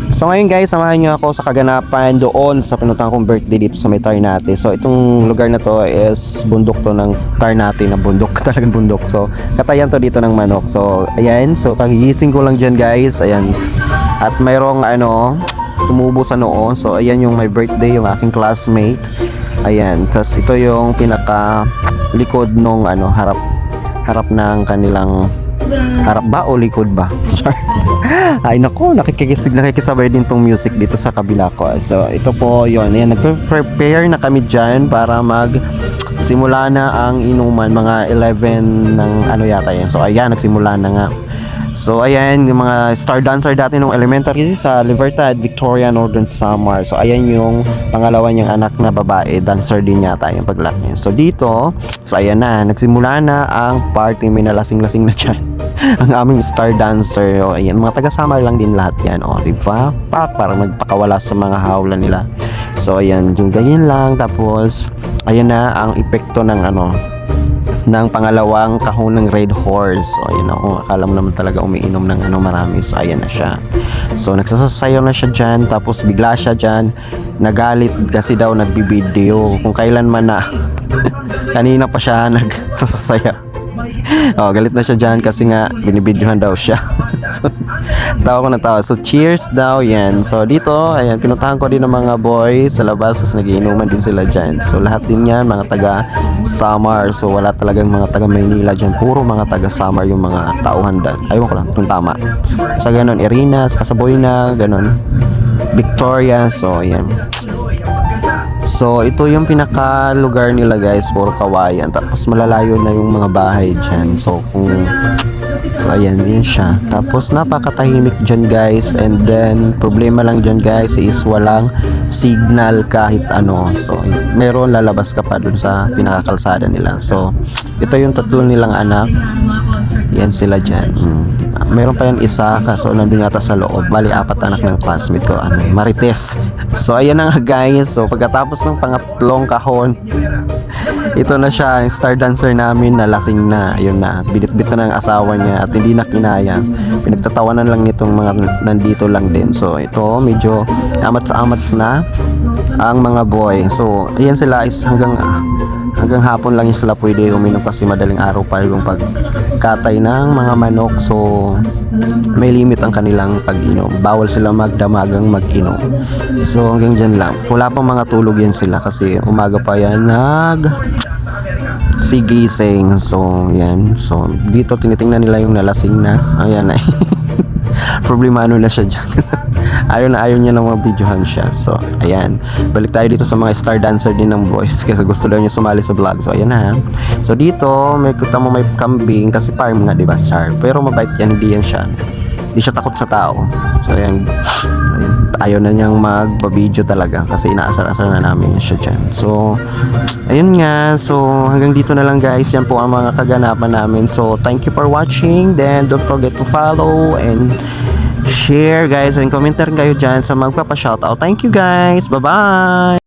So ngayon guys, samahan niyo ako sa kaganapan doon sa pinuntahan kong birthday dito sa may Ternate. So itong lugar na to is bundok to ng Ternate na bundok, talagang bundok. So katayan to dito ng manok. So ayan, so kagigising ko lang dyan guys, ayan. At mayroong tumubo sa noo. So ayan yung my birthday, yung aking classmate. Ayan, tapos ito yung pinaka likod nung harap ng kanilang harap ba o likod ba? Ay nako, nakikisabay din tong music dito sa kabila ko. So ito po yon. Ayan, nagpe-prepare na kami dyan para simula na ang inuman, mga 11 ng yata yan. So ayan, nagsimula na nga. So ayan, yung mga star dancer dati nung elementary sa Libertad, Victoria, Northern Samar. So ayan yung pangalawa niyang anak na babae, dancer din yata yung paglaki. So dito, so ayan na, nagsimula na ang party, may nalasing-lasing na dyan. Ang aming star dancer, o ayan, mga taga-Samar lang din lahat yan, o diba? Para magpakawala sa mga hawla nila. So ayan, yung ganyan lang. Tapos ayan na ang epekto ng ng pangalawang kahon ng Red Horse. So ayan ako, akala mo naman talaga umiinom ng marami. So ayan na siya. So nagsasayaw na siya dyan. Tapos bigla siya dyan nagalit kasi daw nagbibideo kung kailan man na. Kanina pa siya nagsasayaw. Oh, galit na siya dyan kasi nga binibidyohan daw siya. So tawa ko na tawa. So cheers daw yan. So dito, ayan, pinuntahan ko din ng mga boys sa labas. Tapos nagiinuman din sila dyan. So lahat din yan mga taga Samar. So wala talagang mga taga Maynila dyan. Puro mga taga Samar yung mga tauhan dyan. Ayun ko lang kung tama. Sa ganun, Irinas, Pasaboyna, ganun, Victoria. So ayan. So ito yung pinaka lugar nila guys, puro kawayan. Tapos malalayo na yung mga bahay dyan. So ayan yun siya. Tapos napakatahimik dyan guys. And then problema lang dyan guys is walang signal kahit ano. So meron, lalabas ka pa dun sa pinakakalsada nila. So ito yung tatlo nilang anak. Yan sila dyan. Meron pa yan isa, kaso nandun yata sa loob. Bali, 4 anak ng classmate ko, Marites. So ayan na nga guys. So pagkatapos ng pangatlong kahon, ito na siya, yung star dancer namin na lasing na. Ayun na, binitbit na ng asawa niya at hindi na kinaya. Pinagtatawanan lang nitong mga nandito lang din. So ito, medyo amats na ang mga boy. So ayan sila is hanggang hapon lang sila pwede uminom kasi madaling araw pa yung pagkatay ng mga manok. So may limit ang kanilang pag-inom. Bawal sila magdamagang mag-inom. So hanggang dyan lang. Wala pang mga tulog yan sila kasi umaga pa yan sigising. So yan. So dito tinitingnan nila yung nalasing na. Ayan na. Problema na siya dyan. ayaw niya na mabidyohan siya. So ayan, balik tayo dito sa mga star dancer din ng boys kasi gusto daw niya sumali sa vlog. So ayan na. So dito may kambing kasi farm nga, diba, star, pero mabait yan, hindi siya takot sa tao. So ayan, ayaw na niyang magbabidyo talaga kasi inaasar-asar na namin siya dyan. So ayun nga. So hanggang dito na lang guys, yan po ang mga kaganapan namin. So thank you for watching. Then don't forget to follow and share guys, and comment rin kayo dyan sa magpapa-shoutout. Thank you guys, bye bye.